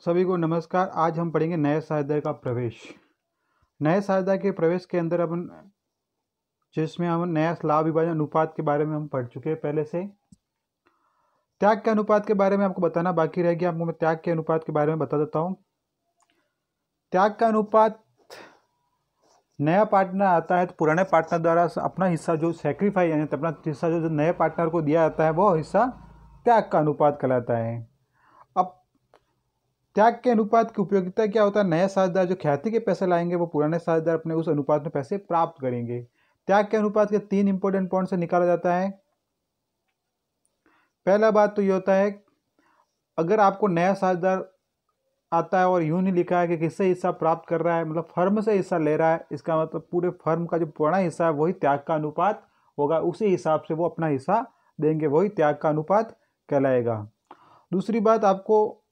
सभी को नमस्कार। आज हम पढ़ेंगे नए साझेदार का प्रवेश। नए साझेदार के प्रवेश के अंदर अपन जिसमें हम नया लाभ विभाजन अनुपात के बारे में हम पढ़ चुके हैं पहले से। त्याग के अनुपात के बारे में आपको बताना बाकी रह गया। आपको मैं त्याग के अनुपात के बारे में बता देता हूँ। त्याग का अनुपात, नया पार्टनर आता है तो पुराने पार्टनर द्वारा अपना हिस्सा जो सेक्रीफाई यानी अपना हिस्सा जो नए पार्टनर को दिया जाता है वो हिस्सा त्याग का अनुपात कहलाता है। अब त्याग के अनुपात की उपयोगिता क्या होता है? नए साझेदार जो ख्याति के पैसे लाएंगे वो पुराने साझेदार अपने उस अनुपात में पैसे प्राप्त करेंगे। त्याग के अनुपात के 3 इंपॉर्टेंट पॉइंट से निकाला जाता है। पहला बात तो ये होता है, अगर आपको नया साझेदार आता है और यूं नहीं लिखा है कि किससे हिस्सा प्राप्त कर रहा है, मतलब फर्म से हिस्सा ले रहा है, इसका मतलब पूरे फर्म का जो पुराना हिस्सा है वही त्याग का अनुपात होगा। उसी हिसाब से वो अपना हिस्सा देंगे, वही त्याग का अनुपात कहलाएगा। दूसरी बात, आपको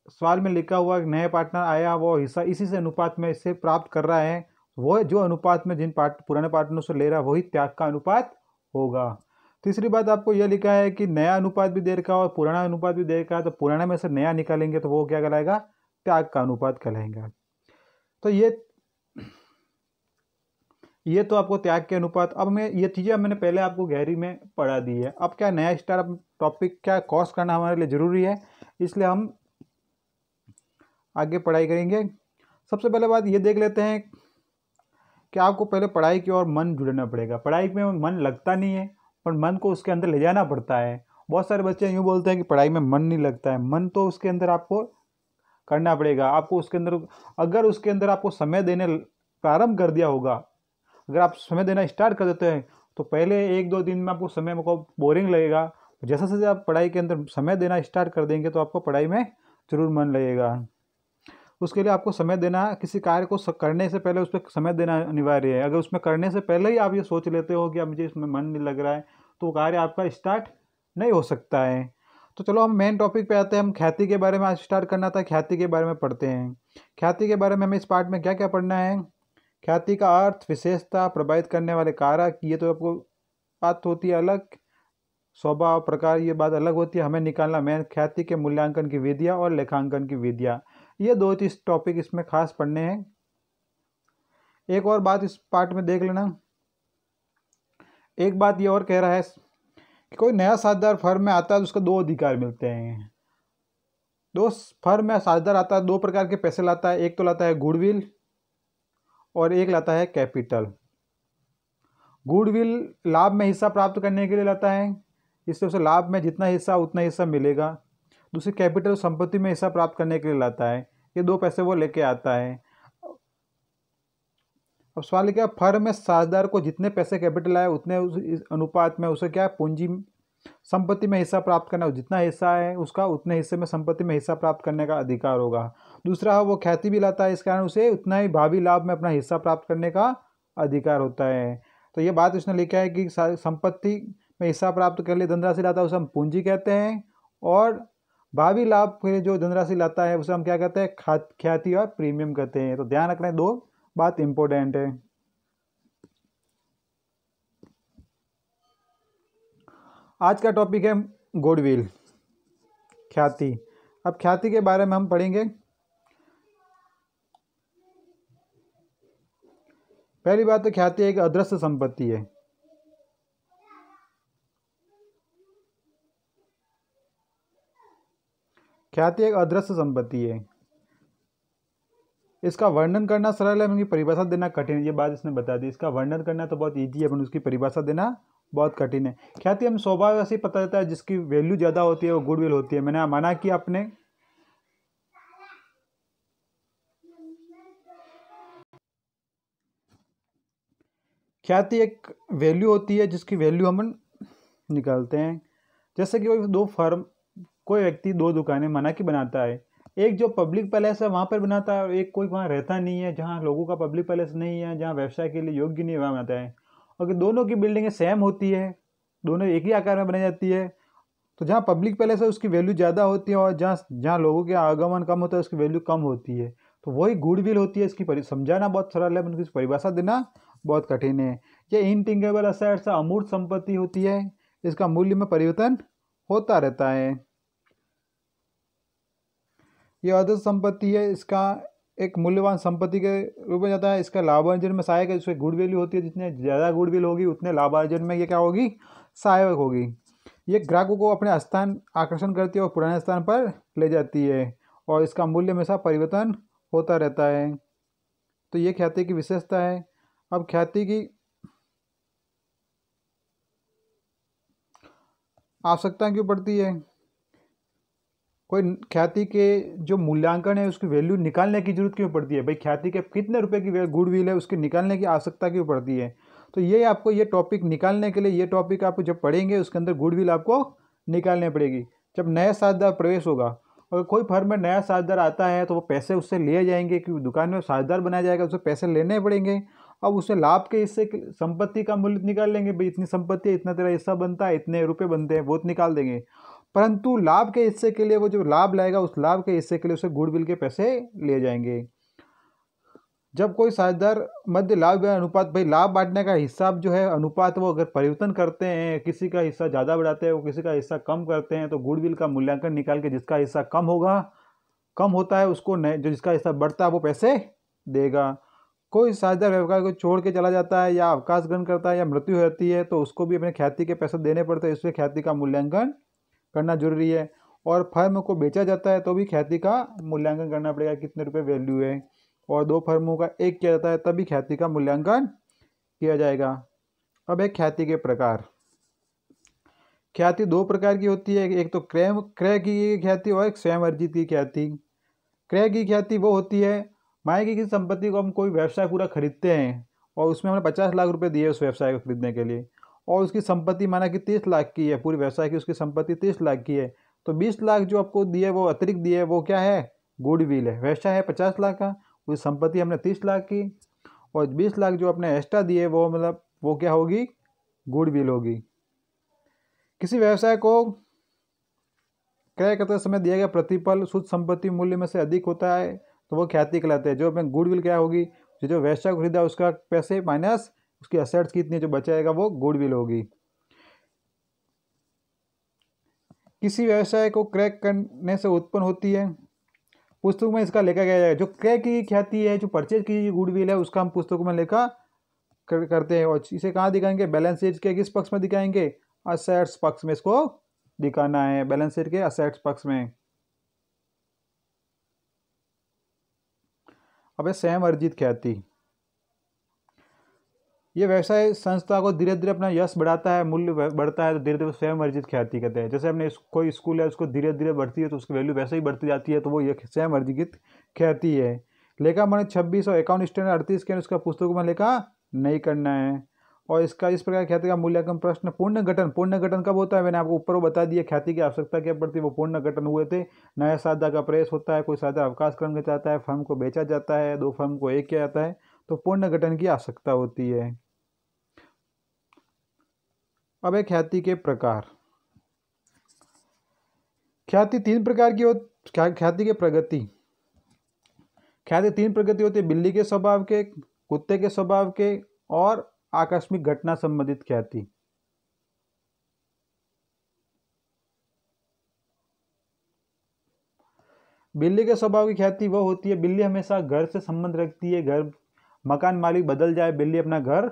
सवाल में लिखा हुआ नए पार्टनर आया, वो हिस्सा इसी से अनुपात में इससे प्राप्त कर रहा है, वो जो अनुपात में जिन पुराने पार्टनर से ले रहा है वही त्याग का अनुपात होगा। तीसरी बात, आपको यह लिखा है कि नया अनुपात भी दे रखा है और पुराना अनुपात भी दे रखा है, तो पुराने में से नया निकालेंगे तो वो क्या कहलाएगा? त्याग का अनुपात कहलाएगा। तो ये तो आपको त्याग के अनुपात। अब मैं ये चीज़ें मैंने पहले आपको गहरी में पढ़ा दी है। अब क्या नया स्टार्ट टॉपिक क्या कॉस करना हमारे लिए ज़रूरी है, इसलिए हम आगे पढ़ाई करेंगे। सबसे पहले बात ये देख लेते हैं कि आपको पहले पढ़ाई की ओर मन जुड़ना पड़ेगा। पढ़ाई में मन लगता नहीं है, पर मन को उसके अंदर ले जाना पड़ता है। बहुत सारे बच्चे यूँ बोलते हैं कि पढ़ाई में मन नहीं लगता है। मन तो उसके अंदर आपको करना पड़ेगा। आपको उसके अंदर, अगर उसके अंदर आपको समय देने प्रारंभ कर दिया होगा, अगर आप समय देना स्टार्ट कर देते हैं तो पहले 1-2 दिन में आपको समय को बोरिंग लगेगा। जैसे जैसे आप पढ़ाई के अंदर समय देना स्टार्ट कर देंगे तो आपको पढ़ाई में जरूर मन लगेगा। उसके लिए आपको समय देना, किसी कार्य को करने से पहले उस पर समय देना अनिवार्य है। अगर उसमें करने से पहले ही आप ये सोच लेते हो कि अब मुझे इसमें मन नहीं लग रहा है, तो वो कार्य आपका स्टार्ट नहीं हो सकता है। तो चलो हम मेन टॉपिक पे आते हैं। हम ख्याति के बारे में आज स्टार्ट करना था, ख्याति के बारे में पढ़ते हैं। ख्याति के बारे में हमें इस पार्ट में क्या क्या पढ़ना है? ख्याति का अर्थ, विशेषता, प्रभावित करने वाले कारक, ये तो आपको बात होती है अलग। स्वभाव, प्रकार, ये बात अलग होती है। हमें निकालना मेन ख्याति के मूल्यांकन की विधियाँ और लेखांकन की विधियाँ, ये 2-3 टॉपिक इसमें खास पढ़ने हैं। एक और बात इस पार्ट में देख लेना। एक बात ये और कह रहा है कि कोई नया साझेदार फर्म में आता है तो उसको 2 अधिकार मिलते हैं। दो फर्म में साझेदार आता है, 2 प्रकार के पैसे लाता है। एक तो लाता है गुडविल और एक लाता है कैपिटल। गुडविल लाभ में हिस्सा प्राप्त करने के लिए लाता है, इससे उसे लाभ में जितना हिस्सा उतना हिस्सा मिलेगा। दूसरी कैपिटल संपत्ति में हिस्सा प्राप्त करने के लिए लाता है। ये 2 पैसे वो लेके आता है। अब सवाल क्या, फर्म में साझेदार को जितने पैसे कैपिटल आए उतने इस अनुपात में उसे क्या पूंजी संपत्ति में हिस्सा प्राप्त करना, जितना हिस्सा है उसका उतने हिस्से में संपत्ति में हिस्सा प्राप्त करने का अधिकार होगा। दूसरा, वो ख्याति भी लाता है, इस कारण उसे उतना ही भावी लाभ में अपना हिस्सा प्राप्त करने का अधिकार होता है। तो ये बात उसने लिखा है कि संपत्ति में हिस्सा प्राप्त करने लिए धनराशि लाता है उसे हम पूंजी कहते हैं, और भावी लाभ के जो धनराशि लाता है उसे हम क्या कहते हैं? ख्याति और प्रीमियम कहते हैं। तो ध्यान रखना, 2 बात इंपॉर्टेंट है। आज का टॉपिक है गुडविल, ख्याति। अब ख्याति के बारे में हम पढ़ेंगे। पहली बात तो ख्याति एक अदृश्य संपत्ति है। ख्याति एक अदृश्य संपत्ति है। इसका वर्णन करना सरल है, उनकी परिभाषा देना कठिन है। ये बात इसने बता दी। इसका वर्णन करना तो बहुत ईजी है, पर उसकी परिभाषा देना बहुत कठिन है। ख्याति हम स्वभाव ऐसे ही पता चलता है, जिसकी वैल्यू ज़्यादा होती है वो गुडविल होती है। मैंने माना कि अपने ख्याति एक वैल्यू होती है जिसकी वैल्यू हम निकालते हैं। जैसे कि कोई व्यक्ति 2 दुकानें माना कि बनाता है। एक जो पब्लिक पैलेस है वहाँ पर बनाता है, और एक कोई वहाँ रहता नहीं है, जहाँ लोगों का पब्लिक पैलेस नहीं है, जहाँ व्यवसाय के लिए योग्य नहीं है, वहाँ बनाता है। अगर दोनों की बिल्डिंगें सेम होती है, दोनों एक ही आकार में बनाई जाती है, तो जहाँ पब्लिक पैलेस है उसकी वैल्यू ज़्यादा होती है, और जहाँ जहाँ लोगों के आगमन कम होता है उसकी वैल्यू कम होती है। तो वही गुडविल होती है। इसकी समझाना बहुत सरल है, पर इसकी परिभाषा देना बहुत कठिन है। ये इनटेंजिबल असेट्स अमूर्त संपत्ति होती है, इसका मूल्य में परिवर्तन होता रहता है। ये अदृश्य संपत्ति है, इसका एक मूल्यवान संपत्ति के रूप में जाता है। इसका लाभार्जन में सहायक है, इसमें गुड वैल्यू होती है, जितने ज़्यादा गुड विल होगी उतने लाभार्जन में ये क्या होगी, सहायक होगी। ये ग्राहकों को अपने स्थान आकर्षण करती है और पुराने स्थान पर ले जाती है, और इसका मूल्य हमेशा परिवर्तन होता रहता है। तो ये ख्याति की विशेषता है। अब ख्याति की आवश्यकता क्यों पड़ती है? कोई ख्याति के जो मूल्यांकन है उसकी वैल्यू निकालने की जरूरत क्यों पड़ती है? भाई ख्याति के कितने रुपए की गुडविल है उसकी निकालने की आवश्यकता क्यों पड़ती है? तो ये आपको ये टॉपिक निकालने के लिए, ये टॉपिक आप जब पढ़ेंगे उसके अंदर गुडविल आपको निकालने पड़ेगी। जब नया साझेदार प्रवेश होगा, अगर कोई फर्म में नया साझेदार आता है तो वो पैसे उससे लिए जाएंगे, क्योंकि दुकान में साझेदार बनाया जाएगा, उससे पैसे लेने पड़ेंगे। अब उससे लाभ के हिस्से संपत्ति का मूल्य निकाल लेंगे, भाई इतनी संपत्ति है, इतना तेरा हिस्सा बनता है, इतने रुपए बनते हैं, वो निकाल देंगे। परंतु लाभ के हिस्से के लिए वो जो लाभ लाएगा उस लाभ के हिस्से के लिए उसे गुडविल के पैसे लिए जाएंगे। जब कोई साझेदार मध्य लाभ अनुपात, भाई लाभ बांटने का हिसाब जो है अनुपात, वो अगर परिवर्तन करते हैं, किसी का हिस्सा ज़्यादा बढ़ाते हैं, वो किसी का हिस्सा कम करते हैं, तो गुडविल का मूल्यांकन निकाल के जिसका हिस्सा कम होता है उसको जो जिसका हिस्सा बढ़ता है वो पैसे देगा। कोई साझेदार व्यवसाय को छोड़ के चला जाता है या अवकाश ग्रहण करता है या मृत्यु होती है तो उसको भी अपने ख्याति के पैसे देने पड़ते हैं, इसलिए ख्याति का मूल्यांकन करना जरूरी है। और फर्म को बेचा जाता है तो भी ख्याति का मूल्यांकन करना पड़ेगा, कितने रुपए वैल्यू है, और दो फर्मों का एक किया जाता है तभी ख्याति का मूल्यांकन किया जाएगा। अब एक ख्याति के प्रकार। ख्याति दो प्रकार की होती है, एक तो क्रय की ख्याति और एक स्वयं अर्जित की ख्याति। क्रय की ख्याति वो होती है, मायके की संपत्ति को हम कोई व्यवसाय पूरा खरीदते हैं और उसमें हमने 50 लाख रुपए दिए उस व्यवसाय को खरीदने के लिए, और उसकी संपत्ति माना कि 30 लाख की है, पूरी व्यवसाय की उसकी संपत्ति 30 लाख की है, तो 20 लाख जो आपको दिए वो अतिरिक्त दिए वो क्या है, गुडविल है। व्यवसाय है 50 लाख का, उसकी संपत्ति हमने 30 लाख की, और 20 लाख जो अपने एक्स्ट्रा दिए वो मतलब वो क्या होगी, गुडविल होगी। किसी व्यवसाय को क्रय करते समय दिया गया प्रतिफल शुद्ध संपत्ति मूल्य में से अधिक होता है तो वो ख्याति कहलाते हैं। जो अपने गुडविल क्या होगी, जो व्यवसाय को खरीदा उसका पैसे माइनस उसकी असेट्स कितनी जो बचाएगा वो गुडविल होगी। किसी व्यवसाय को क्रय करने से उत्पन्न होती है, पुस्तक में इसका लेखा गया है। जो क्रय की ख्याति है, जो परचेज की गुडविल है, उसका हम पुस्तकों में लेखा करते हैं। और इसे कहाँ दिखाएंगे, बैलेंस शीट के किस पक्ष में दिखाएंगे, असेट्स पक्ष में इसको दिखाना है, बैलेंस शीट के असेट्स पक्ष में। अब स्वयं अर्जित ख्याति। ये व्यवसाय संस्था को धीरे धीरे अपना यश बढ़ाता है, मूल्य बढ़ता है तो धीरे धीरे स्वयं अर्जित ख्याति कहते हैं। जैसे हमने कोई स्कूल है उसको धीरे धीरे बढ़ती है तो उसकी वैल्यू वैसे ही बढ़ती जाती है, तो वो ये स्वयं अर्जित ख्याति है। लेखा मानक 26 और अकाउंट स्टैंडर्ड 38 के उसका पुस्तकों में लेखा नहीं करना है। और इसका इस प्रकार ख्याति का मूल्यांकन प्रश्न। पूर्ण गठन कब होता है, मैंने आपको ऊपर वो बता दिया ख्याति की आवश्यकता क्या पड़ती है, वो पूर्ण गठन हुए थे। नया साझेदार का प्रवेश होता है, कोई साझेदार अवकाश करना चाहता है, फर्म को बेचा जाता है, दो फर्म को एक किया जाता है, तो पूर्ण गठन की आवश्यकता होती है। अब है ख्याति के प्रकार। ख्याति तीन प्रकार की ख्याति के प्रगति। ख्याति तीन प्रगति होती है, बिल्ली के स्वभाव के, कुत्ते के स्वभाव के और आकस्मिक घटना संबंधित ख्याति। बिल्ली के स्वभाव की ख्याति वो होती है, बिल्ली हमेशा घर से संबंध रखती है, घर मकान मालिक बदल जाए बिल्ली अपना घर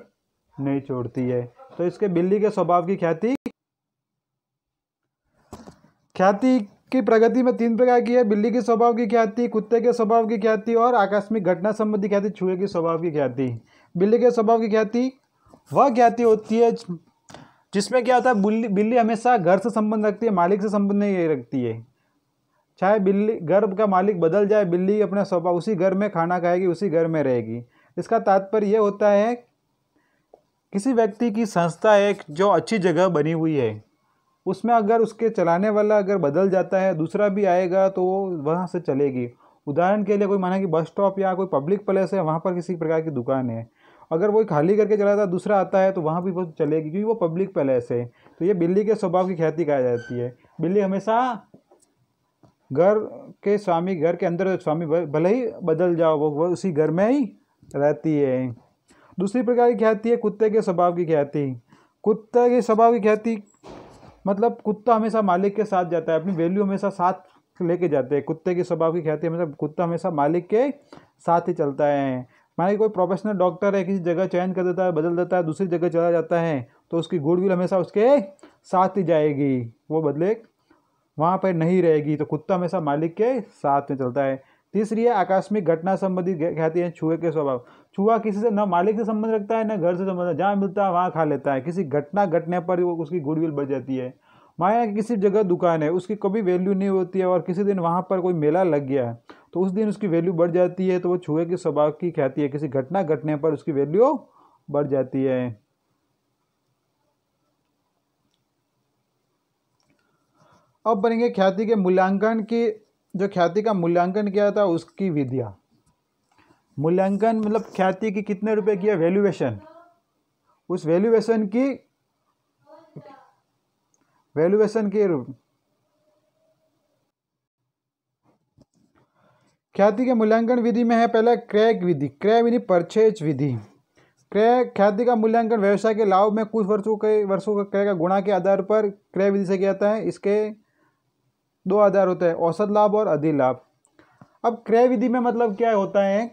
नहीं छोड़ती है, तो इसके बिल्ली के स्वभाव की ख्याति। ख्याति की प्रगति में तीन प्रकार की है, बिल्ली के स्वभाव की ख्याति, कुत्ते के स्वभाव की ख्याति और आकस्मिक घटना संबंधी ख्याति, चूहे के स्वभाव की ख्याति। बिल्ली के स्वभाव की ख्याति वह ख्याति होती है जिसमें क्या होता है, बिल्ली हमेशा घर से संबंध रखती है, मालिक से संबंध नहीं रखती है। चाहे बिल्ली घर का मालिक बदल जाए, बिल्ली अपना स्वभाव उसी घर में खाना खाएगी, उसी घर में रहेगी। इसका तात्पर्य यह होता है, किसी व्यक्ति की संस्था एक जो अच्छी जगह बनी हुई है उसमें अगर उसके चलाने वाला अगर बदल जाता है, दूसरा भी आएगा तो वो वहाँ से चलेगी। उदाहरण के लिए कोई माना कि बस स्टॉप या कोई पब्लिक प्लेस है, वहाँ पर किसी प्रकार की दुकान है, अगर वो खाली करके चला जाता दूसरा आता है तो वहाँ भी वो चलेगी क्योंकि वो पब्लिक प्लेस है। तो ये बिल्ली के स्वभाव की ख्याति कहा जाती है। बिल्ली हमेशा घर के स्वामी, घर के अंदर स्वामी भले ही बदल जाओ वो उसी घर में ही रहती है। दूसरी प्रकार की ख्याति है कुत्ते के स्वभाव की ख्याति। कुत्ते के स्वभाव की ख्याति मतलब कुत्ता हमेशा मालिक के साथ जाता है, अपनी वैल्यू हमेशा साथ लेके जाते हैं। कुत्ते की स्वभाव की ख्याति हमेशा, कुत्ता हमेशा मालिक के साथ ही चलता है। माना कोई प्रोफेशनल डॉक्टर है, किसी जगह चेंज कर देता है, बदल देता है, दूसरी जगह चला जाता है, तो उसकी गुडविल हमेशा उसके साथ ही जाएगी, वो बदले वहाँ पर नहीं रहेगी। तो कुत्ता हमेशा मालिक के साथ में चलता है। तीसरी है आकस्मिक घटना संबंधी ख्याति है चूहे के स्वभाव। चूहा किसी से न मालिक से संबंध रखता है, न घर से संबंध, जहाँ मिलता है वहाँ खा लेता है। किसी घटना घटने पर वो उसकी गुडविल बढ़ जाती है। माया की किसी जगह दुकान है, उसकी कभी वैल्यू नहीं होती है, और किसी दिन वहाँ पर कोई मेला लग गया है तो उस दिन उसकी वैल्यू बढ़ जाती है। तो वो चूहे के स्वभाव की ख्याति है, किसी घटना घटने पर उसकी वैल्यू बढ़ जाती है। अब बनेंगे ख्याति के मूल्यांकन की, जो ख्याति का मूल्यांकन किया था उसकी विधियाँ। मूल्यांकन मतलब ख्याति की कितने रुपए की है, वैल्यूएशन, उस वैल्यूएशन की ख्याति के मूल्यांकन विधि में है पहला क्रय विधि। क्रय विधि परचेज विधि। क्रय ख्याति का मूल्यांकन व्यवसाय के लाभ में कुछ वर्षों का क्रय का गुणा के आधार पर क्रय विधि से किया जाता है। इसके दो आधार होते हैं, औसत लाभ और अधिलाभ। अब क्रय विधि में मतलब क्या होता है,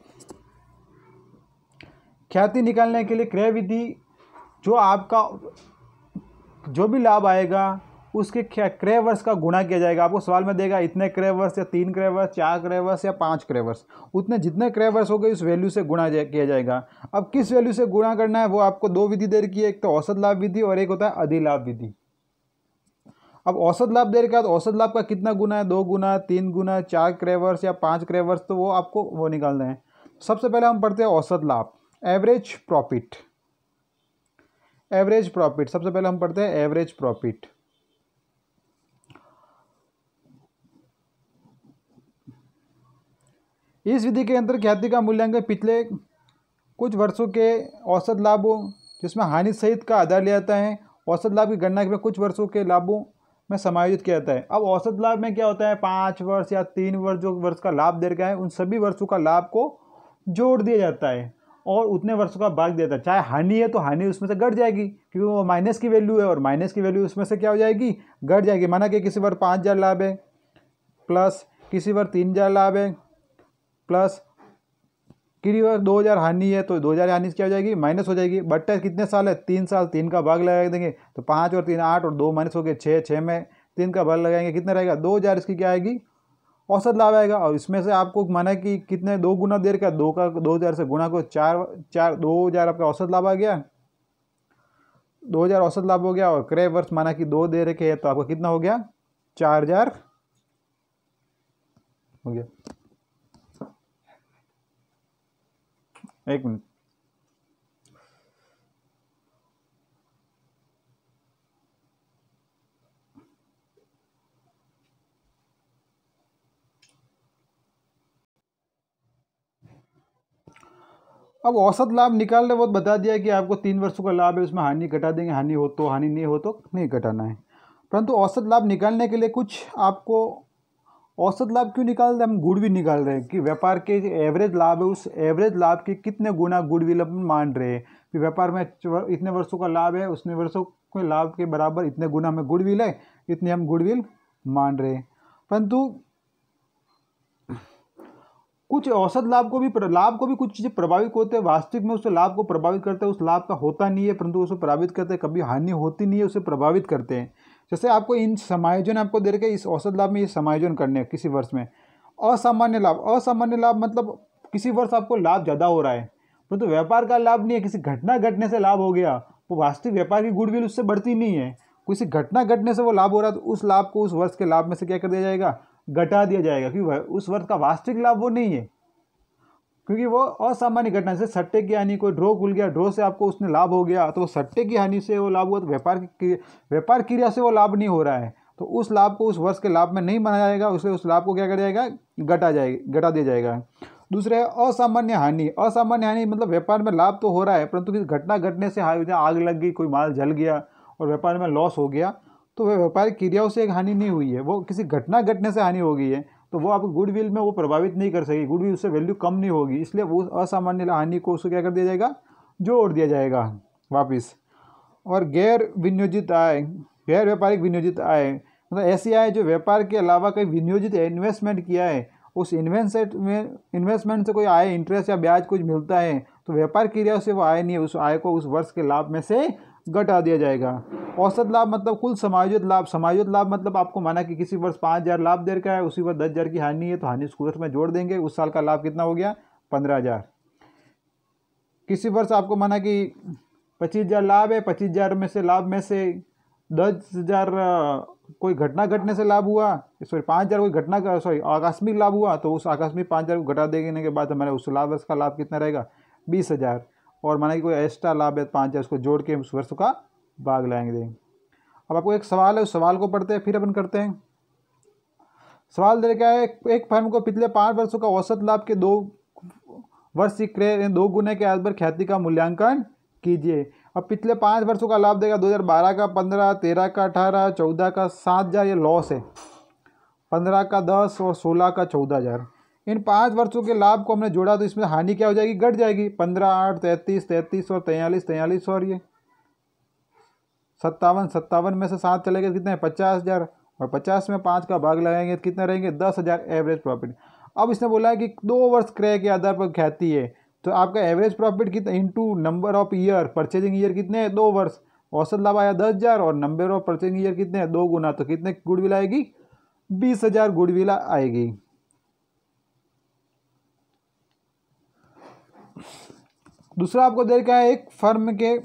ख्याति निकालने के लिए क्रय विधि, जो आपका जो भी लाभ आएगा उसके क्रय वर्ष का गुणा किया जाएगा। आपको सवाल में देगा इतने क्रय वर्ष या 3 क्रय वर्ष, 4 क्रय वर्ष या 5 क्रय वर्ष, उतने जितने क्रय वर्ष हो गए उस वैल्यू से गुणा किया जाएगा। अब किस वैल्यू से गुणा करना है वो आपको दो विधि दे रखी है, एक तो औसत लाभ विधि और एक होता है अधिलाभ विधि। अब औसत लाभ दे रखा है तो औसत लाभ का कितना गुना है, 2 गुना, 3 गुना, 4 क्रय वर्ष या 5 क्रय वर्ष, तो वो आपको वो निकालना है। सबसे पहले हम पढ़ते हैं औसत लाभ, एवरेज प्रॉफिट। एवरेज प्रॉफिट सबसे पहले हम पढ़ते हैं एवरेज प्रॉफिट। इस विधि के अंतर्गत ख्याति का मूल्यांकन पिछले कुछ वर्षों के औसत लाभों जिसमें हानि सहित का आधार लिया जाता है। औसत लाभ की गणना के कुछ वर्षों के लाभों में समायोजित किया जाता है। अब औसत लाभ में क्या होता है, 5 वर्ष या 3 वर्ष जो वर्ष का लाभ दे रखा है उन सभी वर्षों का लाभ को जोड़ दिया जाता है और उतने वर्षों का भाग दिया जाता है। चाहे हानि है तो हानि उसमें से घट जाएगी क्योंकि वो माइनस की वैल्यू है और माइनस की वैल्यू उसमें से क्या हो जाएगी, घट जाएगी। माना कि किसी बार 5,000 लाभ है प्लस किसी बार 3,000 लाभ है प्लस किसी बार 2,000 हानि है तो 2,000 हानि क्या हो जाएगी, माइनस हो जाएगी। बट्टा कितने साल है, 3 साल, 3 का भाग लगा देंगे तो 5 और 3 8 और 2 माइनस हो गए 6, 6 में 3 का भाग लगाएंगे कितना रहेगा, 2,000। इसकी क्या आएगी, औसत लाभ आएगा। और इसमें से आपको माना कि कितने 2 गुना देर का 2 का 2,000 से गुना को 4 2,000 आपका औसत लाभ आ गया, 2,000 औसत लाभ हो गया। और क्रय वर्ष माना कि 2 दे रखे हैं तो आपका कितना हो गया, 4,000 हो गया। एक मिनट, अब औसत लाभ निकालने वो बता दिया कि आपको 3 वर्षों का लाभ है, उसमें हानि घटा देंगे, हानि हो तो हानि, नहीं हो तो नहीं घटाना है। परंतु औसत लाभ निकालने के लिए कुछ आपको, औसत लाभ क्यों निकाल रहे हैं, हम गुडविल निकाल रहे हैं कि व्यापार के एवरेज लाभ है उस एवरेज लाभ के कितने गुना गुडविल हम मान रहे हैं कि व्यापार में इतने वर्षों का लाभ है, उतने वर्षों के लाभ के बराबर इतने गुना हमें गुडविल है, इतने हम गुडविल मान रहे हैं। परंतु कुछ औसत लाभ को भी कुछ चीज़ें प्रभावित होते हैं, वास्तविक में उस लाभ को प्रभावित करते हैं, उस लाभ का होता नहीं है परंतु उसे प्रभावित करते हैं, कभी हानि होती नहीं है उसे प्रभावित करते हैं। जैसे आपको इन समायोजन आपको दे रखे इस औसत लाभ में ये समायोजन करने किसी वर्ष में। असामान्य लाभ, असामान्य लाभ मतलब किसी वर्ष आपको लाभ ज़्यादा हो रहा है परंतु व्यापार का लाभ नहीं है, किसी घटना घटने से लाभ हो गया, वो वास्तविक व्यापार की गुडविल उससे बढ़ती नहीं है, किसी घटना घटने से वो लाभ हो रहा है तो उस लाभ को उस वर्ष के लाभ में से क्या कर दिया जाएगा, घटा दिया जाएगा क्योंकि उस वर्ष का वास्तविक लाभ वो नहीं है, क्योंकि वो असामान्य घटना से सट्टे की हानि, कोई ड्रॉ खुल गया, ड्रॉ से आपको उसने लाभ हो गया तो वो सट्टे की हानि से वो लाभ हुआ, तो व्यापार क्रिया से वो लाभ नहीं हो रहा है तो उस लाभ को उस वर्ष के लाभ में नहीं माना जाएगा, उसे उस लाभ को क्या कर जाएगा, घटा दिया जाएगा। दूसरे असामान्य हानि, असामान्य हानि मतलब व्यापार में लाभ तो हो रहा है परंतु किसी घटना घटने से आग लग गई, कोई माल जल गया और व्यापार में लॉस हो गया तो वह व्यापारिक क्रियाओं से एक हानि नहीं हुई है, वो किसी घटना घटने से हानि हो गई है तो वो आप गुडविल में वो प्रभावित नहीं कर सकेगी, गुडविल उससे वैल्यू कम नहीं होगी, इसलिए वो असामान्य हानि को उसको क्या कर दिया जाएगा, जोड़ दिया जाएगा वापिस। और गैर विनियोजित आय, गैर व्यापारिक विनियोजित आय मतलब ऐसी आय जो व्यापार के अलावा कहीं विनियोजित इन्वेस्टमेंट किया है, उस इन्वेस्टमेंट से कोई आय, इंटरेस्ट या ब्याज कुछ मिलता है तो व्यापार क्रिया से वो आय नहीं है, उस आय को उस वर्ष के लाभ में से घटा दिया जाएगा। औसत लाभ मतलब कुल समायोजित लाभ। समायोजित लाभ मतलब आपको माना कि किसी वर्ष 5,000 लाभ दे रखा है, उसी वर्ष 10,000 की हानि है तो हानि उस वर्ष में जोड़ देंगे, उस साल का लाभ कितना हो गया 15,000। किसी वर्ष आपको माना कि 25,000 लाभ है, 25,000 में से लाभ में से 10,000 कोई घटना घटने से लाभ हुआ, सॉरी 5,000 कोई घटना का आकस्मिक लाभ हुआ, तो उस आकस्मिक 5,000 को घटा देने के बाद हमारे उस लाभ वर्ष का लाभ कितना रहेगा 20,000। और माना कि कोई एक्स्ट्रा लाभ है 5,000, उसको जोड़ के उस वर्ष का भाग लाएंगे। अब आपको एक सवाल है, उस सवाल को पढ़ते हैं फिर अपन करते हैं। सवाल दे क्या है, एक फर्म को पिछले 5 वर्षों का औसत लाभ के 2 वर्ष की क्रय 2 गुने के आधार पर ख्याति का मूल्यांकन कीजिए। अब पिछले 5 वर्षों का लाभ देगा 2012 का 15, 13 का 18, 14 का 7,000, ये लॉस है, 15 का 10 और 16 का 14,000। इन 5 वर्षों के लाभ को हमने जोड़ा तो इसमें हानि क्या हो जाएगी, घट जाएगी। 15, 8, 33, 33 और 43, 43 और ये 57, 57 में से 7 चले गए कितने 50,000, और 50 में 5 का भाग लगाएंगे तो कितने रहेंगे 10,000 एवरेज प्रॉफिट। अब इसने बोला है कि 2 वर्ष क्रय के आधार पर ख्याति है, तो आपका एवरेज प्रॉफिट कितना into number of year, purchasing year कितने हैं 2 वर्ष, औसत लाभ आया 10,000 और नंबर ऑफ परचेजिंग ईयर कितने हैं 2 गुना, तो कितने गुडविल आएगी 20,000 गुडविल आएगी। दूसरा आपको दे रखा है, एक फर्म के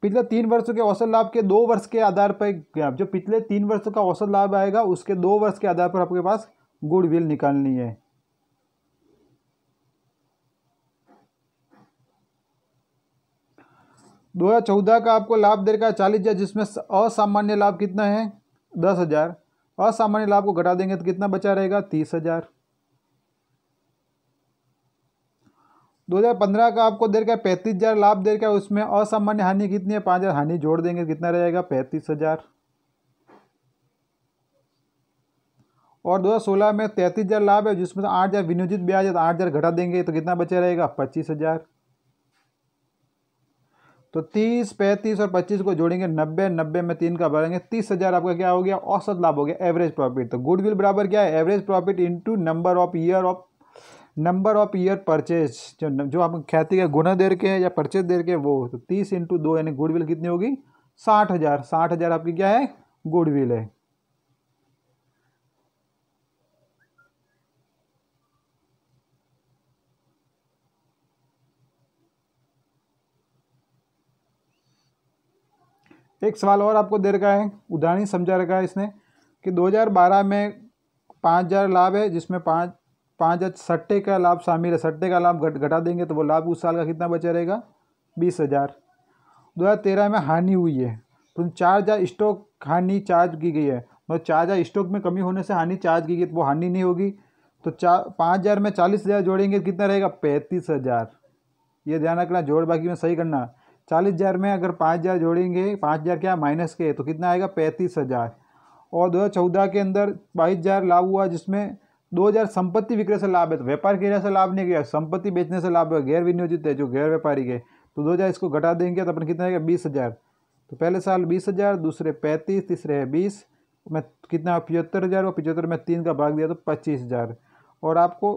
पिछले 3 वर्षों के औसत लाभ के 2 वर्ष के आधार पर, जो पिछले 3 वर्षों का औसत लाभ आएगा उसके 2 वर्ष के आधार पर आपके पास गुडविल निकालनी है। दो 2014 का आपको लाभ दे रखा है 40,000, जिसमें असामान्य लाभ कितना है 10,000, असामान्य लाभ को घटा देंगे तो कितना बचा रहेगा 30,000। 2015 का आपको दे रखा है 35,000 लाभ दे रखा है, उसमें असामान्य हानि कितनी है 5,000, हानि जोड़ देंगे कितना रहेगा 35,000। और 2016 में 33,000 लाभ है, जिसमें 8,000 विनियोजित ब्याज है तो 8,000 घटा देंगे तो कितना बचा रहेगा 25,000। तो 30, 35 और 25 को जोड़ेंगे 90, 90 में 3 का भरेंगे 30,000 आपका क्या हो गया औसत लाभ हो गया, एवरेज प्रॉफिट। तो गुडविल बराबर क्या है average profit into number of year purchase, जो आप ख्याति का गुना दे रखे हैं या परचेज दे रखे हैं वो, तो 30 इंटू 2 यानी गुडविल कितनी होगी 60,000। 60,000 आपकी क्या है गुडविल है। एक सवाल और आपको दे रखा है, उदाहरण समझा रखा है इसने कि 2012 में 5,000 लाभ है, जिसमें 5,000 सट्टे का लाभ शामिल है, सट्टे का लाभ घटा देंगे तो वो लाभ उस साल का कितना बचा रहेगा 20,000। 2013 में हानि हुई है तो 4,000 स्टॉक हानि चार्ज की गई है, मतलब 4,000 स्टॉक में कमी होने से हानि चार्ज की गई तो वो हानि नहीं होगी। तो 5,000 में 40,000 जोड़ेंगे कितना रहेगा 35,000। ये ध्यान रखना, जोड़ बाकी में सही करना। 40,000 में अगर 5,000 जोड़ेंगे, 5,000 क्या माइनस के, तो कितना आएगा 35,000। और 2014 के अंदर 22,000 लाभ हुआ, जिसमें 2,000 संपत्ति विक्रय से लाभ है, तो व्यापार क्रिया से लाभ नहीं गया, संपत्ति बेचने से लाभ है, गैर विनियोजित है जो गैर व्यापारिक है, तो 2,000 इसको घटा देंगे तो अपन कितना आएगा 20,000। तो पहले साल 20,000, दूसरे 35, तीसरे है 20 में कितना 75,000, और 75 में 3 का भाग दिया तो 25,000। और आपको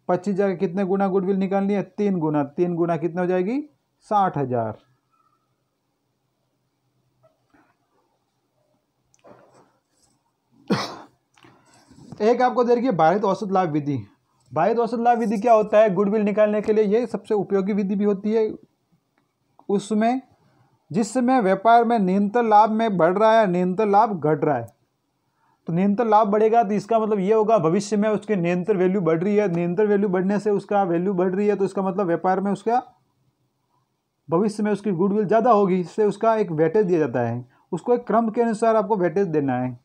25,000 कितने गुना गुडविल निकालनी है 3 गुना, 3 गुना कितना हो जाएगी 60,000। एक आपको दे रखी है भारित औसत लाभ विधि। भारित औसत लाभ विधि क्या होता है गुडविल निकालने के लिए, ये सबसे उपयोगी विधि भी होती है उसमें जिस समय व्यापार में न्यूनतम लाभ में बढ़ रहा है, न्यूनतम लाभ घट रहा है। तो न्यूनतम लाभ बढ़ेगा तो इसका मतलब ये होगा भविष्य में उसके न्यूनतम वैल्यू बढ़ रही है, न्यूनतम वैल्यू बढ़ने से उसका वैल्यू बढ़ रही है, तो इसका मतलब व्यापार में उसका भविष्य में उसकी गुडविल ज़्यादा होगी, इससे उसका एक वेटेज दिया जाता है, उसको एक क्रम के अनुसार आपको वेटेज देना है।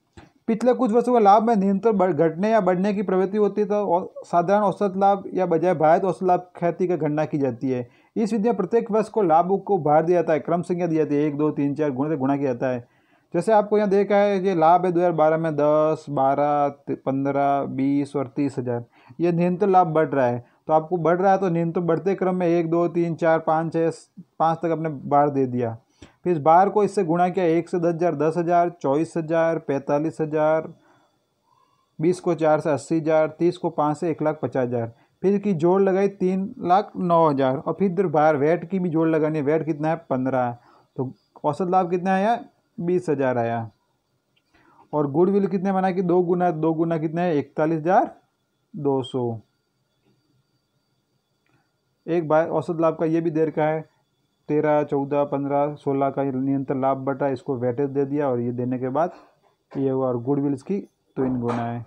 पिछले कुछ वर्षों का लाभ में न्यूनतम घटने या बढ़ने की प्रवृत्ति होती है तो साधारण औसत लाभ या बजाय भारित औसत लाभ ख्याति की गणना की जाती है। इस विधि में प्रत्येक वर्ष को लाभों को भार दिया जाता है, क्रम संख्या दी जाती है, 1, 2, 3, 4 गुणे से गुणा किया जाता है। जैसे आपको यहाँ देखा है ये लाभ है 2012 में 10, 12, 15, 20 और 30,000, ये न्यूनतम लाभ बढ़ रहा है, तो आपको बढ़ रहा है तो न्यूनतम बढ़ते क्रम में 1, 2, 3, 4, 5, 6, 5 तक अपने बार दे दिया। फिर इस 12 को इससे गुणा किया, 1 से 10,000 10,000, 24,000 45,000, 20 को 4 से 80,000, 30 को 5 से 1,50,000। फिर की जोड़ लगाई 3,09,000 और फिर इधर बाहर वेट की भी जोड़ लगानी है। वेट कितना है 15 है, तो औसत लाभ कितना आया 20,000 आया। और गुडविल कितने बना कि 2 गुना, 2 गुना कितना है 41,200। एक बार औसत लाभ का ये भी देर का है 13, 14, 15, 16 का निरंतर लाभ बटा इसको वेटेज दे दिया और ये देने के बाद ये हुआ। और गुडविल इसकी 3 गुना है।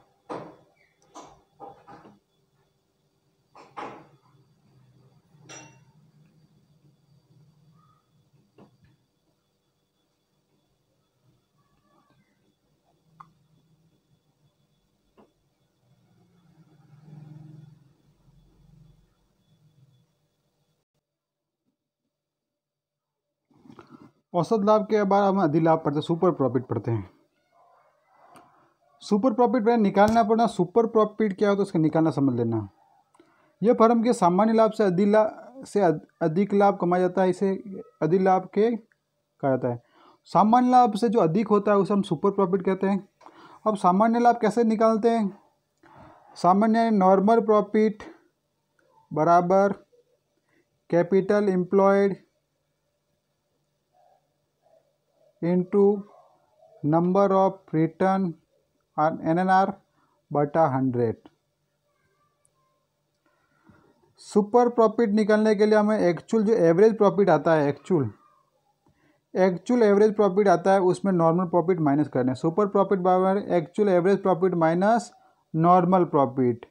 औसत लाभ के बाद हम अधिलाभ पढ़ते हैं, सुपर प्रॉफिट पढ़ते हैं। सुपर प्रॉफिट पहले निकालना पड़ना, सुपर प्रॉफिट क्या होता है उसका निकालना समझ लेना। यह फर्म के सामान्य लाभ से अधिक लाभ कमाया जाता है, इसे अधिलाभ के कहा जाता है। सामान्य लाभ से जो अधिक होता है उसे हम सुपर प्रॉफिट कहते हैं। अब सामान्य लाभ कैसे निकालते हैं? सामान्य नॉर्मल प्रॉफिट बराबर capital employed into number of return NNR बटा 100। सुपर प्रॉफिट निकालने के लिए हमें एक्चुअल जो एवरेज प्रॉफिट आता है, एक्चुअल एवरेज प्रॉफिट आता है उसमें नॉर्मल प्रॉफिट माइनस करना है। सुपर प्रॉफिट बराबर actual average profit minus normal profit.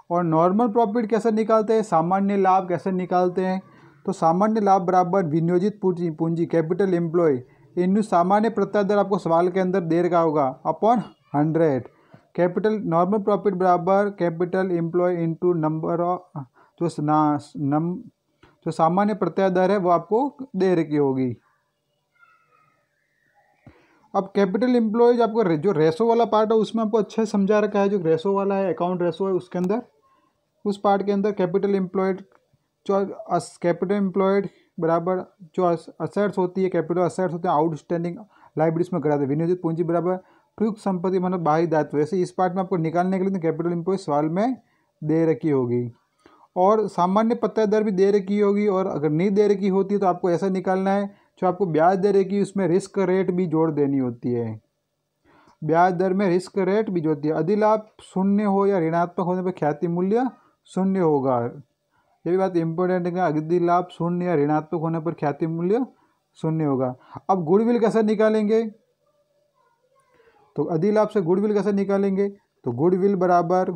और नॉर्मल प्रॉफिट कैसे निकालते हैं, सामान्य लाभ कैसे निकालते हैं? तो सामान्य लाभ बराबर विनियोजित पूंजी कैपिटल एम्प्लॉय इन सामान्य प्रत्याय दर आपको सवाल के अंदर दे रखा होगा अपॉन 100। कैपिटल नॉर्मल प्रॉफिट बराबर capital employ into number of जो सामान्य प्रत्याय दर है वो आपको दे रखी होगी। अब कैपिटल एम्प्लॉयज आपको जो रेशो वाला पार्ट है उसमें आपको अच्छे से समझा रखा है। जो रेशो वाला है अकाउंट रेशो है उसके अंदर, उस पार्ट के अंदर कैपिटल एम्प्लॉयड बराबर जो असेट्स होती है, कैपिटल असेट्स होते हैं आउटस्टैंडिंग लाइबिलिटीज में कराते हैं। विनियोजित पूंजी बराबर प्रयुक्त संपत्ति मतलब बाहरी दायित्व। वैसे इस पार्ट में आपको निकालने के लिए कैपिटल एम्प्लॉय सवाल में दे रखी होगी और सामान्य प्रत्याय दर भी दे रखी होगी। और अगर नहीं दे रखी होती है तो आपको ऐसा निकालना है, जो आपको ब्याज दर की उसमें रिस्क रेट भी जोड़ देनी होती है। ब्याज दर में रिस्क रेट भी जोड़ती है। अधिलाभ शून्य हो या ऋणात्मक होने पर ख्याति मूल्य शून्य होगा। ये भी बात इंपॉर्टेंट है, अधिलाभ शून्य या ऋणात्मक होने पर ख्याति मूल्य शून्य होगा। अब गुडविल कैसे निकालेंगे? तो अधिलाभ से गुडविल कैसे निकालेंगे? तो गुडविल बराबर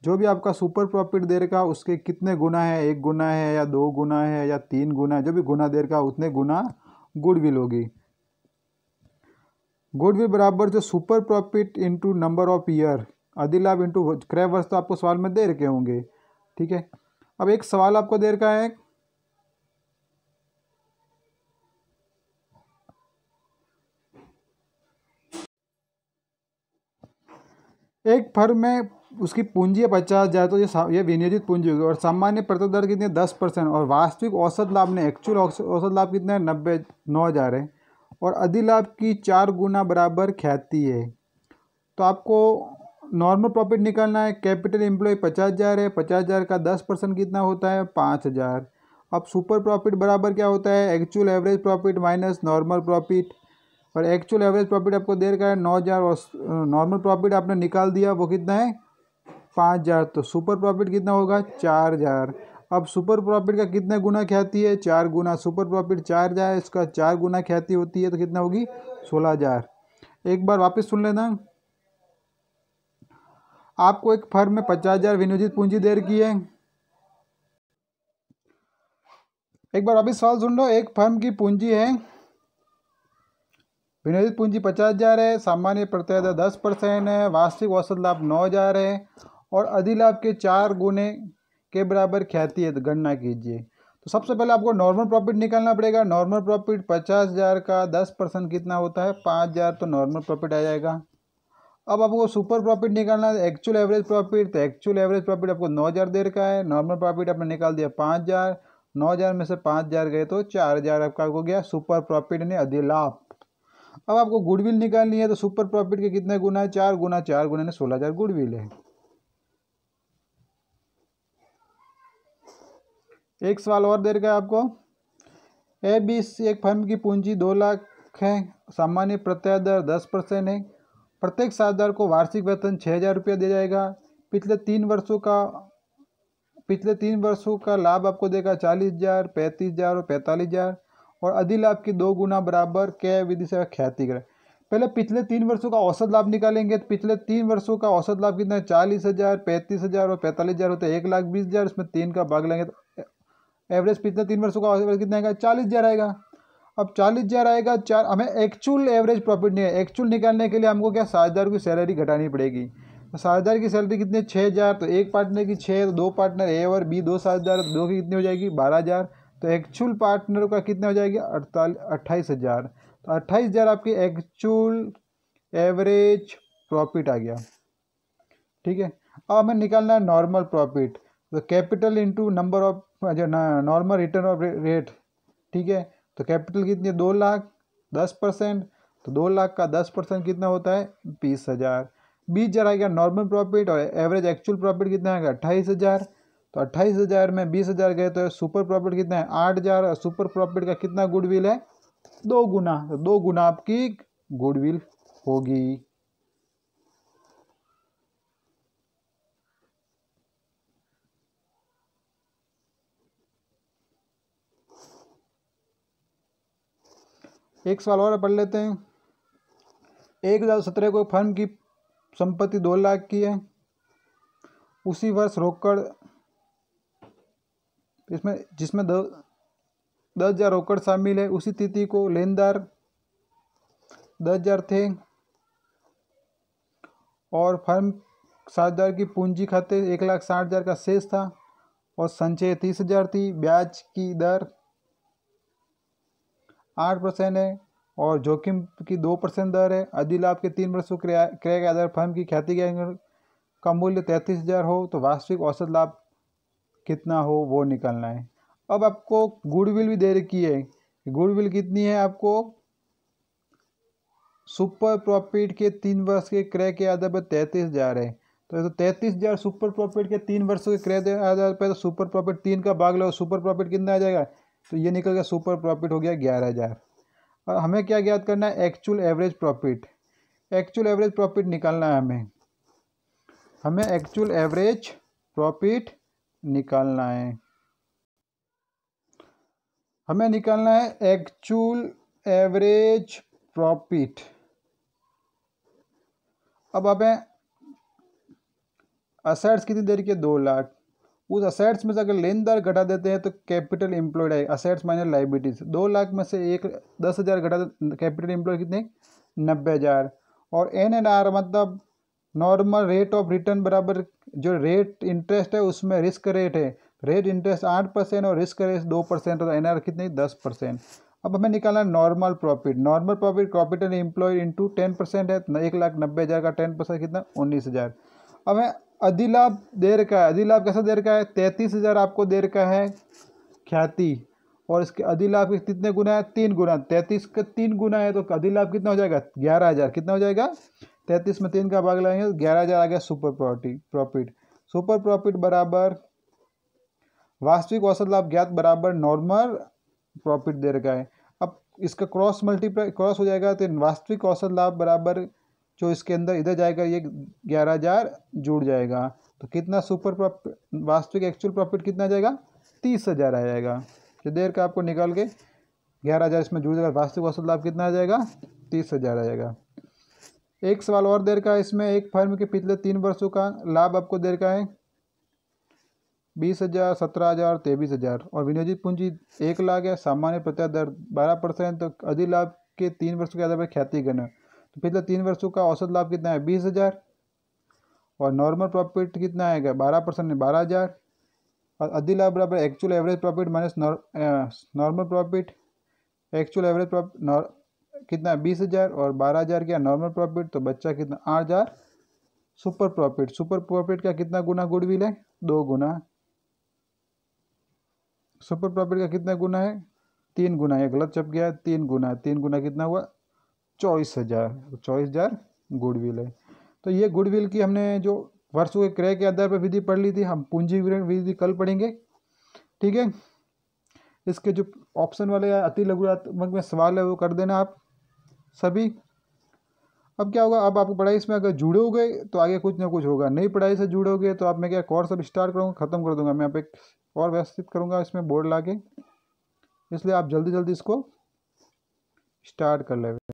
जो भी आपका सुपर प्रॉफिट दे रखा उसके कितने गुना है, 1 गुना है या 2 गुना है या 3 गुना है, जो भी गुना दे रखा उतने गुना गुडविल होगी। गुडविल बराबर जो super profit into number of year, अधिलाभ इंटू क्रय वर्ष तो आपको सवाल में दे रखे होंगे। ठीक है, अब एक सवाल आपको दे रखा है एक फर्म में उसकी पूंजी है 50,000, तो ये विनियोजित पूंजी होगी और सामान्य प्रतिशत दर कितनी है 10% और वास्तविक औसत लाभ ने एक्चुअल औसत लाभ कितना है 9,000 है और अधिलाभ की 4 गुना बराबर ख्याति है। तो आपको नॉर्मल प्रॉफिट निकालना है। कैपिटल एम्प्लॉय 50,000 है, 50,000 का 10% कितना होता है 5,000। अब सुपर प्रॉफिट बराबर क्या होता है actual average profit minus normal profit और एक्चुअल एवरेज प्रॉफिट आपको दे रखा है 9,000 और नॉर्मल प्रॉफिट आपने निकाल दिया वो कितना है 5,000। तो सुपर प्रॉफिट कितना होगा 4,000। अब सुपर प्रॉफिट का कितने गुना ख्याति है 4 गुना। सुपर प्रॉफिट 4,000 इसका 4 गुना ख्याति होती है तो कितना होगी 16,000। एक बार वापस सुन लेना, आपको एक फर्म में 50,000 विनियोजित पूंजी दे रखी है। एक बार वापस सवाल सुन लो, एक फर्म की पूंजी है, विनियोजित पूंजी 50,000 है, सामान्य प्रत्याय दर 10% है, वास्तविक औसत लाभ 9,000 है और अधिलाभ के 4 गुने के बराबर ख्याति है। तो गणना कीजिए। तो सबसे पहले आपको नॉर्मल प्रॉफिट निकालना पड़ेगा। नॉर्मल प्रॉफिट 50,000 का 10% कितना होता है 5,000, तो नॉर्मल प्रॉफिट आ जाएगा। अब आपको सुपर प्रॉफिट निकालना है एक्चुअल एवरेज प्रॉफिट, तो एक्चुअल एवरेज प्रॉफिट आपको 9,000 दे रखा है, नॉर्मल प्रॉफिट आपने निकाल दिया 5,000, 9,000 में से 5,000 गए तो 4,000 आपका हो गया सुपर प्रॉफिट यानी अधिलाभ। अब आपको गुडविल निकालनी है तो सुपर प्रॉफिट के कितने गुना है, 4 गुना, 4 गुना ने 16,000 गुडविल है। एक सवाल और दे रखा है आपको, ABC एक फर्म की पूंजी 2 लाख है, सामान्य प्रत्याय दर 10% है, प्रत्येक साझेदार को वार्षिक वेतन 6,000 रुपया दिया जाएगा, पिछले 3 वर्षों का लाभ आपको देगा 40,000, 35,000 और 45,000, और अधिलाभ की 2 गुना बराबर क्या विधि से ख्याति करें। पहले पिछले 3 वर्षों का औसत लाभ निकालेंगे तो पिछले 3 वर्षों का औसत लाभ कितना है, 40,000, 35,000 और 45,000 होता है, 1,20,000, उसमें 3 का भाग लेंगे तो एवरेज पिछले 3 वर्षों का औसत कितना आएगा, 40,000 आएगा। अब 40,000 आएगा, हमें एक्चुअल एवरेज प्रॉफिट नहीं है, एक्चुअल निकालने के लिए हमको क्या साझेदार की सैलरी घटानी पड़ेगी। तो साझेदार की सैलरी कितनी है, 6,000, तो एक पार्टनर की 6, तो 2 पार्टनर ए और बी 2 साझेदार, 2 की कितनी हो जाएगी 12,000, तो एक्चुअल पार्टनर का कितना हो जाएगी 28,000, तो 28,000 आपकी एक्चुअल एवरेज प्रॉफिट आ गया। ठीक है, अब हमें निकालना है नॉर्मल प्रॉफिट, तो कैपिटल इंटू नंबर ऑफ जो नॉर्मल रिटर्न ऑफ रेट। ठीक है, तो कैपिटल कितनी है 2 लाख, 10%, तो 2 लाख का 10% कितना होता है 20,000। 20,000 आ गया नॉर्मल प्रॉफिट, और एवरेज एक्चुअल प्रॉफिट कितना आएगा 28,000, तो 28,000 में 20,000 गए तो सुपर प्रॉफिट कितना है 8,000, और सुपर प्रॉफिट का कितना गुडविल है 2 गुना, तो 2 गुना आपकी गुडविल होगी। एक सवाल और पढ़ लेते हैं। 1,017 को फर्म की संपत्ति 2 लाख की है, उसी वर्ष रोकड़ इसमें जिसमें 10,000 रोकड़ शामिल है, उसी तिथि को लेनदार 10,000 थे, और फर्म साझेदार की पूंजी खाते 1,60,000 का शेष था, और संचय 30,000 थी, ब्याज की दर 8% है, और जोखिम की 2% दर है, अधिलाभ के 3 वर्षों क्रय के आधार फर्म की ख्याति का मूल्य 33,000 हो, तो वास्तविक औसत लाभ कितना हो वो निकालना है। अब आपको गुडविल भी दे रखी है, गुडविल कितनी है आपको सुपर प्रॉफिट के 3 वर्ष के क्रय के आधार पर 33,000 है, तो 33,000 सुपर प्रॉफिट के 3 वर्षों के क्रय के आधार पर, तो सुपर प्रॉफिट 3 का भाग लो, सुपर प्रॉफिट कितना आ जाएगा, तो ये निकल गया सुपर प्रॉफिट हो गया 11,000। और हमें क्या ज्ञात करना है, actual average profit, actual average profit निकालना है हमें एक्चुअल एवरेज प्रॉफिट निकालना है, हमें निकालना है एक्चुअल एवरेज प्रॉफिट। अब हमें असेट्स कितनी देर की 2 लाख, उस असेट्स में से अगर लेनदार घटा देते हैं तो कैपिटल एम्प्लॉयड है, असेट्स माइनस लाइबिलिटीज, 2 लाख में से 10,000 घटा कैपिटल एम्प्लॉयड कितने 90,000, और NNR मतलब नॉर्मल रेट ऑफ रिटर्न बराबर जो रेट इंटरेस्ट है उसमें रिस्क रेट है, रेट इंटरेस्ट 8% और रिस्क रेट 2%, तो NR कितनी 10%। अब हमें निकालना normal profit, normal profit capital employed into 10% है, 1,90,000 का 10% कितना 19,000। अब हमें अधिलाभ दे रखा है, अधिलाभ कैसा दे रखा है 33,000 आपको दे रखा है ख्याति, और इसके अधिलाभ कितने गुना है 3 गुना, 33 का 3 गुना है, तो अधिलाभ कितना हो जाएगा 11,000, कितना हो जाएगा 33 में 3 का भाग लगाएंगे 11,000 आ गया सुपर प्रॉफिट। सुपर प्रॉफिट बराबर वास्तविक औसत लाभ ज्ञात बराबर नॉर्मल प्रॉफिट दे रखा है। अब इसका क्रॉस हो जाएगा, तो वास्तविक औसत लाभ बराबर जो इसके अंदर इधर जाएगा ये 11,000 जुड़ जाएगा, तो कितना सुपर प्रॉफिट वास्तविक एक्चुअल प्रॉफिट कितना आ जाएगा 30,000 आ जाएगा। जो देर का आपको निकाल के 11,000 इसमें जुड़ जाएगा, वास्तविक औसत लाभ कितना आ जाएगा 30,000 आ जाएगा। एक सवाल और देर का, इसमें एक फर्म के पिछले 3 वर्षों का लाभ आपको देर का है 20,000, 17,000, 23,000, और विनियोजित पूंजी 1 लाख है, सामान्य प्रत्याय दर 12%, तो अधिलाभ के 3 वर्षों के आधार पर ख्याति करना, तो पिछले 3 वर्षों का औसत लाभ कितना है 20,000, और नॉर्मल प्रॉफिट कितना आएगा 12% में 12,000, और अधिलाभ बराबर actual average profit minus normal profit, actual average profit कितना 20,000 और 12,000 क्या नॉर्मल प्रॉफिट, तो बच्चा कितना 8,000 सुपर प्रॉफिट। सुपर प्रॉफिट का कितना गुना गुडविल है 2 गुना। सुपर प्रॉफिट का कितना गुना है? 3 गुना है, गलत छप गया है, 3 गुना, 3 गुना कितना हुआ? 24,000, 24,000 गुडविल है। तो ये गुडविल की हमने जो वर्षों के क्रय के आधार पर विधि पढ़ ली थी, हम पूंजी विवरण विधि कल पढ़ेंगे, ठीक है। इसके जो ऑप्शन वाले अति लघुत्मक में सवाल है वो कर देना आप सभी। अब क्या होगा, अब आपको पढ़ाई इसमें अगर जुड़ोगे तो आगे कुछ ना कुछ होगा, नई पढ़ाई से जुड़ोगे तो आप मैं क्या कोर्स अब स्टार्ट करूँगा, ख़त्म कर दूंगा मैं यहाँ पे और व्यवस्थित करूँगा इसमें बोर्ड ला के, इसलिए आप जल्दी जल्दी इसको स्टार्ट कर ले।